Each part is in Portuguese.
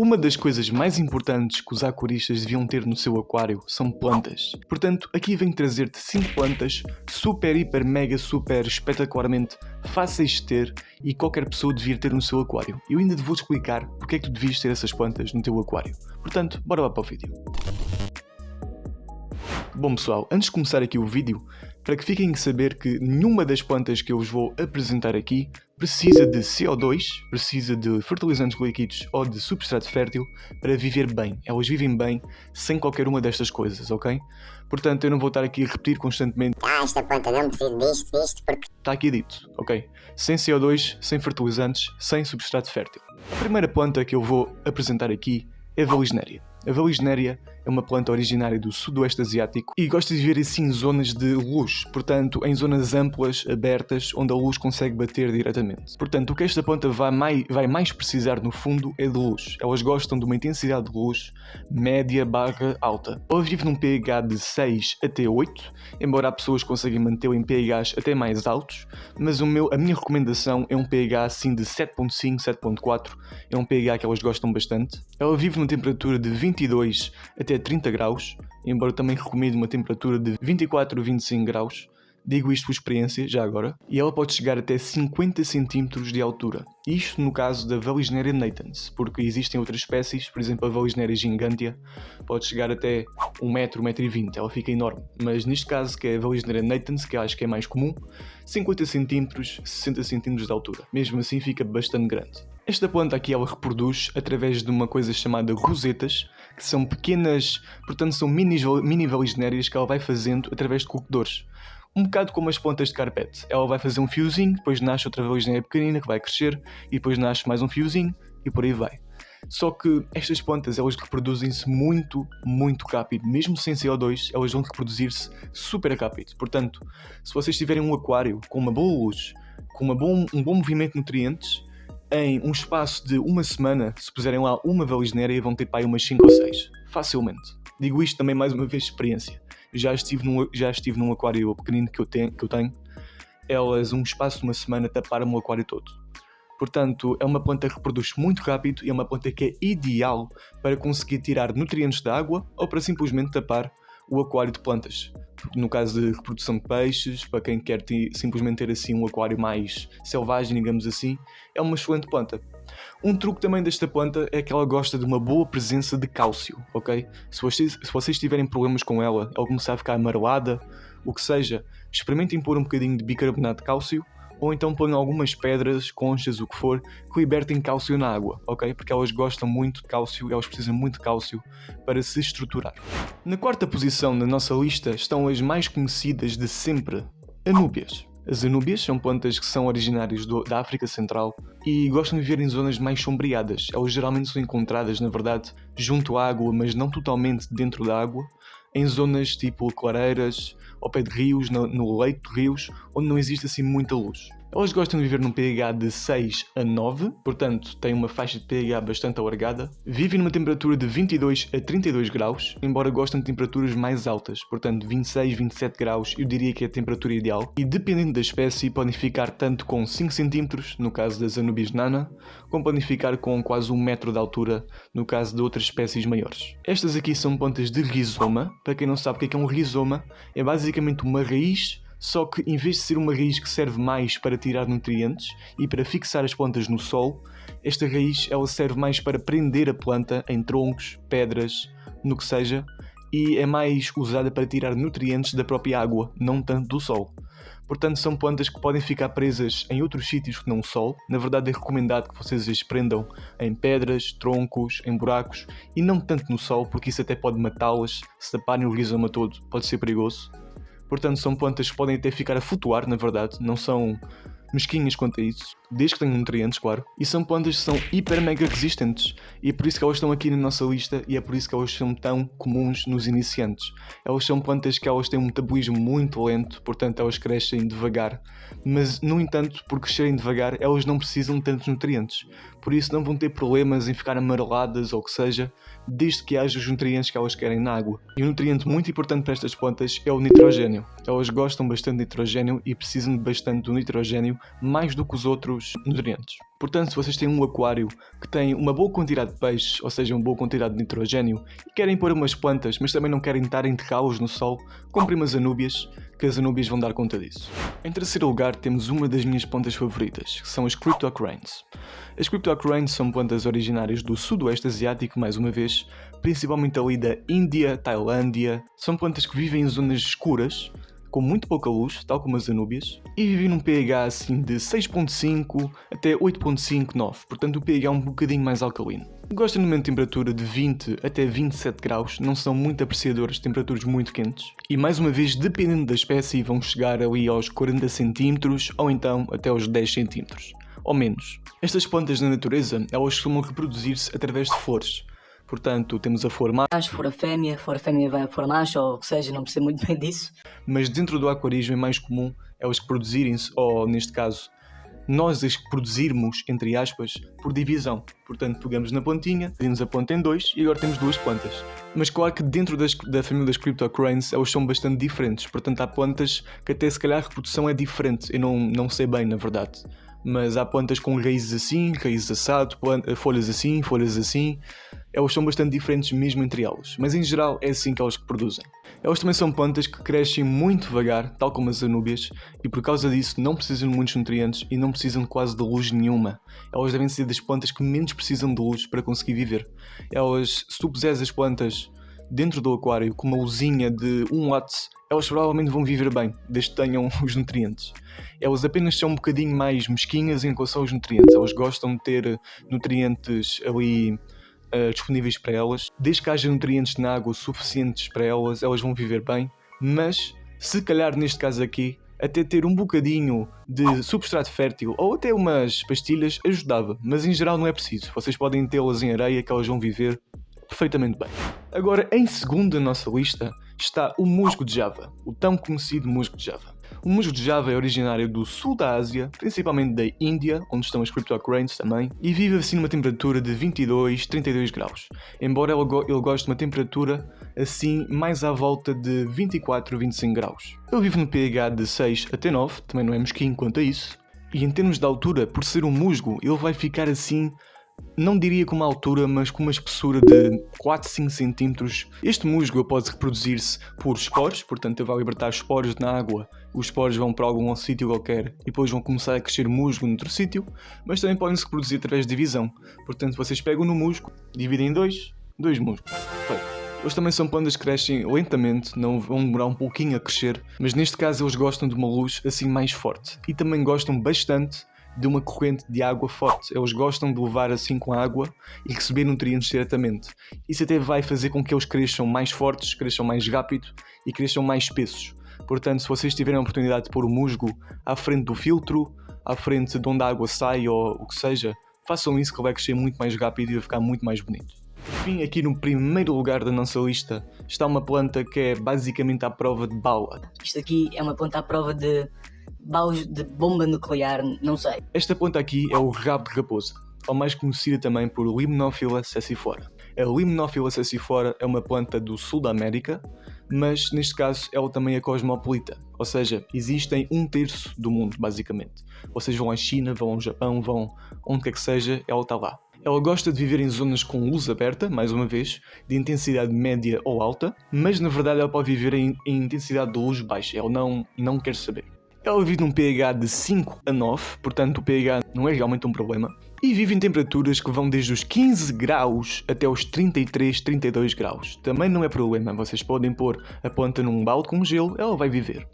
Uma das coisas mais importantes que os aquaristas deviam ter no seu aquário são plantas. Portanto, aqui venho trazer-te 5 plantas super, hiper, mega, super, espetacularmente fáceis de ter e qualquer pessoa devia ter no seu aquário. Eu ainda te vou explicar porque é que tu devias ter essas plantas no teu aquário. Portanto, bora lá para o vídeo. Bom pessoal, antes de começar aqui o vídeo, para que fiquem a saber que nenhuma das plantas que eu vos vou apresentar aqui precisa de CO2, precisa de fertilizantes líquidos ou de substrato fértil para viver bem. Elas vivem bem sem qualquer uma destas coisas, ok? Portanto, eu não vou estar aqui a repetir constantemente esta planta não precisa disto, porque... Está aqui dito, ok? Sem CO2, sem fertilizantes, sem substrato fértil. A primeira planta que eu vou apresentar aqui é a Vallisneria. A Vallisneria é uma planta originária do sudoeste asiático e gosta de viver assim em zonas de luz, portanto em zonas amplas, abertas, onde a luz consegue bater diretamente. Portanto, o que esta planta vai mais precisar no fundo é de luz. Elas gostam de uma intensidade de luz média barra alta. Ela vive num pH de 6 até 8, embora há pessoas que conseguem mantê-la em pHs até mais altos, mas a minha recomendação é um pH assim de 7.5, 7.4, é um pH que elas gostam bastante. Ela vive numa temperatura de 22 até 30 graus, embora também recomendo uma temperatura de 24 a 25 graus, digo isto por experiência, já agora, e ela pode chegar até 50 cm de altura. Isto no caso da Vallisneria natans, porque existem outras espécies, por exemplo a Vallisneria gigantea, pode chegar até 1 metro, 1,20 m, ela fica enorme, mas neste caso que é a Vallisneria natans, que acho que é mais comum, 50 cm, 60 cm de altura, mesmo assim fica bastante grande. Esta planta aqui ela reproduz através de uma coisa chamada rosetas, que são pequenas, portanto são mini Vallisnerias que ela vai fazendo através de coquedores. Um bocado como as plantas de carpete. Ela vai fazer um fiozinho, depois nasce outra Vallisneria pequenina que vai crescer, e depois nasce mais um fiozinho, e por aí vai. Só que estas plantas elas reproduzem-se muito, muito rápido. Mesmo sem CO2, elas vão reproduzir-se super rápido. Portanto, se vocês tiverem um aquário com uma boa luz, com um bom movimento de nutrientes, em um espaço de uma semana, se puserem lá uma Vallisneria, vão ter para aí umas 5 ou 6. Facilmente. Digo isto também mais uma vez de experiência. Já estive num aquário pequenino que eu tenho. Elas, um espaço de uma semana, taparam o aquário todo. Portanto, é uma planta que reproduz muito rápido e é uma planta que é ideal para conseguir tirar nutrientes da água ou para simplesmente tapar o aquário de plantas. No caso de reprodução de peixes, para quem quer simplesmente ter assim um aquário mais selvagem, digamos assim, é uma excelente planta. Um truque também desta planta é que ela gosta de uma boa presença de cálcio, ok? Se vocês tiverem problemas com ela, ela começar a ficar amarelada, o que seja, experimentem pôr um bocadinho de bicarbonato de cálcio, ou então ponham algumas pedras, conchas, o que for, que libertem cálcio na água, ok? Porque elas gostam muito de cálcio, elas precisam muito de cálcio para se estruturar. Na quarta posição na nossa lista estão as mais conhecidas de sempre, anúbias. As anúbias são plantas que são originárias da África Central e gostam de viver em zonas mais sombreadas. Elas geralmente são encontradas, na verdade, junto à água, mas não totalmente dentro da água, em zonas tipo clareiras, ao pé de rios, no leito de rios, onde não existe assim muita luz. Elas gostam de viver num pH de 6 a 9, portanto têm uma faixa de pH bastante alargada. Vivem numa temperatura de 22 a 32 graus, embora gostem de temperaturas mais altas, portanto 26, 27 graus eu diria que é a temperatura ideal. E dependendo da espécie podem ficar tanto com 5 cm, no caso das Anubias nana, como podem ficar com quase 1 metro de altura, no caso de outras espécies maiores. Estas aqui são plantas de rizoma. Para quem não sabe o que é um rizoma, é basicamente uma raiz, só que em vez de ser uma raiz que serve mais para tirar nutrientes e para fixar as plantas no solo, esta raiz ela serve mais para prender a planta em troncos, pedras, no que seja, e é mais usada para tirar nutrientes da própria água, não tanto do solo. Portanto, são plantas que podem ficar presas em outros sítios que não o solo. Na verdade é recomendado que vocês as prendam em pedras, troncos, em buracos e não tanto no solo, porque isso até pode matá-las, se taparem o rizoma todo, pode ser perigoso. Portanto, são plantas que podem até ficar a flutuar, na verdade, não são mesquinhas quanto a isso, desde que tenham nutrientes, claro. E são plantas que são hiper mega resistentes, e é por isso que elas estão aqui na nossa lista, e é por isso que elas são tão comuns nos iniciantes. Elas são plantas que elas têm um metabolismo muito lento, portanto elas crescem devagar, mas no entanto, por crescerem devagar, elas não precisam de tantos nutrientes, por isso não vão ter problemas em ficar amareladas ou o que seja, desde que haja os nutrientes que elas querem na água. E um nutriente muito importante para estas plantas é o nitrogênio. Elas gostam bastante de nitrogênio e precisam bastante do nitrogênio, mais do que os outros os nutrientes. Portanto, se vocês têm um aquário que tem uma boa quantidade de peixes, ou seja, uma boa quantidade de nitrogênio, e querem pôr umas plantas, mas também não querem estar a enterrá-los no sol, comprem umas anúbias, que as anúbias vão dar conta disso. Em terceiro lugar, temos uma das minhas plantas favoritas, que são as Cryptocoranes. As Cryptocoranes são plantas originárias do sudoeste asiático, mais uma vez, principalmente ali da Índia, Tailândia. São plantas que vivem em zonas escuras, com muito pouca luz, tal como as anúbias, e vivem num pH assim de 6.5 até 8.5, 9, portanto o pH é um bocadinho mais alcalino. Gostam de uma temperatura de 20 até 27 graus, não são muito apreciadores de temperaturas muito quentes, e mais uma vez, dependendo da espécie, vão chegar ali aos 40 cm ou então até aos 10 cm, ou menos. Estas plantas na natureza, elas costumam reproduzir-se através de flores. Portanto, temos a flor macho, for a fêmea vai a flor macho, ou o que seja, não percebo muito bem disso. Mas dentro do aquarismo é mais comum elas produzirem-se, ou neste caso, nós as produzirmos, entre aspas, por divisão. Portanto, pegamos na plantinha, dividimos a planta em dois e agora temos duas plantas. Mas claro que dentro da família das Cryptocoranes elas são bastante diferentes. Portanto, há plantas que até se calhar a reprodução é diferente. Eu não sei bem, na verdade. Mas há plantas com raízes assim, raízes assado, folhas assim, folhas assim. Elas são bastante diferentes mesmo entre elas, mas em geral é assim que elas produzem. Elas também são plantas que crescem muito devagar, tal como as anúbias, e por causa disso não precisam de muitos nutrientes e não precisam quase de luz nenhuma. Elas devem ser das plantas que menos precisam de luz para conseguir viver. Se tu puseres as plantas dentro do aquário com uma luzinha de 1 watts, elas provavelmente vão viver bem, desde que tenham os nutrientes. Elas apenas são um bocadinho mais mesquinhas em relação aos nutrientes. Elas gostam de ter nutrientes ali disponíveis para elas. Desde que haja nutrientes na água suficientes para elas, elas vão viver bem. Mas, se calhar neste caso aqui, até ter um bocadinho de substrato fértil ou até umas pastilhas ajudava. Mas em geral não é preciso. Vocês podem tê-las em areia que elas vão viver perfeitamente bem. Agora, em segundo na nossa lista, está o musgo de Java, o tão conhecido musgo de Java. O musgo de Java é originário do sul da Ásia, principalmente da Índia, onde estão as Cryptocoranes também, e vive assim numa temperatura de 22, 32 graus, embora ele goste de uma temperatura assim mais à volta de 24, 25 graus. Ele vive no pH de 6 até 9, também não é mesquinho quanto a isso, e em termos de altura, por ser um musgo, ele vai ficar assim, não diria com uma altura, mas com uma espessura de 4, 5 cm. Este musgo pode reproduzir-se por esporos, portanto ele vai libertar esporos na água, os esporos vão para algum sítio qualquer e depois vão começar a crescer musgo noutro síttio, mas também podem se reproduzir através de divisão. Portanto, vocês pegam no musgo, dividem em dois musgos. Feito. Eles também são plantas que crescem lentamente, não vão demorar um pouquinho a crescer, mas neste caso eles gostam de uma luz assim mais forte e também gostam bastante de uma corrente de água forte. Eles gostam de levar assim com a água e receber nutrientes diretamente. Isso até vai fazer com que eles cresçam mais fortes, cresçam mais rápido e cresçam mais espessos. Portanto, se vocês tiverem a oportunidade de pôr o musgo à frente do filtro, à frente de onde a água sai ou o que seja, façam isso que ele vai crescer muito mais rápido e vai ficar muito mais bonito. Por fim, aqui no primeiro lugar da nossa lista está uma planta que é basicamente à prova de bala. Isto aqui é uma planta à prova de balas de bomba nuclear, não sei. Esta planta aqui é o rabo de raposa, ou mais conhecida também por Limnophila sessiflora. A Limnophila sessiflora é uma planta do sul da América, mas neste caso ela também é cosmopolita, ou seja, existem 1/3 do mundo basicamente. Vocês vão à China, vão ao Japão, vão onde quer que seja, ela está lá. Ela gosta de viver em zonas com luz aberta, mais uma vez, de intensidade média ou alta, mas na verdade ela pode viver em intensidade de luz baixa, ela não quer saber. Ela vive num pH de 5 a 9, portanto o pH não é realmente um problema, e vive em temperaturas que vão desde os 15 graus até os 33, 32 graus. Também não é problema, vocês podem pôr a planta num balde com gelo, ela vai viver.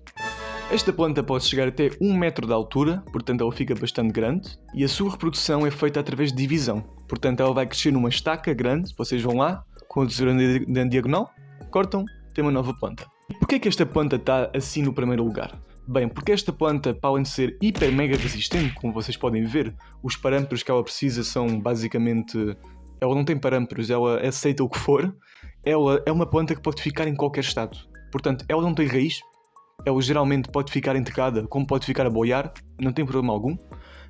Esta planta pode chegar até 1 metro de altura, portanto ela fica bastante grande, e a sua reprodução é feita através de divisão. Portanto ela vai crescer numa estaca grande, vocês vão lá, com a tesoura na diagonal, cortam, tem uma nova planta. E porquê é que esta planta está assim no primeiro lugar? Bem, porque esta planta, para além de ser hiper mega resistente, como vocês podem ver, os parâmetros que ela precisa são basicamente... Ela não tem parâmetros, ela aceita o que for. Ela é uma planta que pode ficar em qualquer estado. Portanto, ela não tem raiz, ela geralmente pode ficar enterrada, como pode ficar a boiar, não tem problema algum.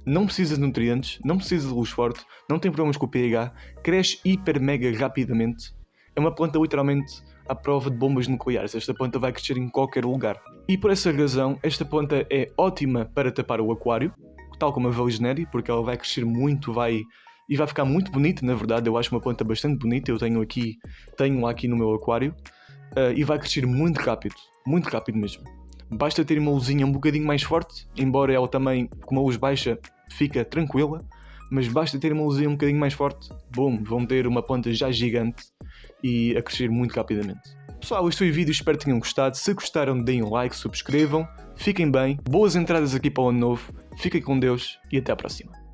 Não precisa de nutrientes, não precisa de luz forte, não tem problemas com o pH, cresce hiper mega rapidamente. É uma planta literalmente à prova de bombas nucleares. Esta planta vai crescer em qualquer lugar. E por essa razão, esta planta é ótima para tapar o aquário. tal como a Valigenéria, porque ela vai crescer muito, e vai ficar muito bonita, na verdade. Eu acho uma planta bastante bonita, eu tenho aqui no meu aquário, e vai crescer muito rápido mesmo. Basta ter uma luzinha um bocadinho mais forte, embora ela também, com uma luz baixa, fica tranquila, mas basta ter uma luzinha um bocadinho mais forte, bom, vão ter uma planta já gigante e a crescer muito rapidamente. Pessoal, este foi o vídeo, espero que tenham gostado. Se gostaram, deem um like, subscrevam, fiquem bem, boas entradas aqui para o ano novo, fiquem com Deus e até à próxima.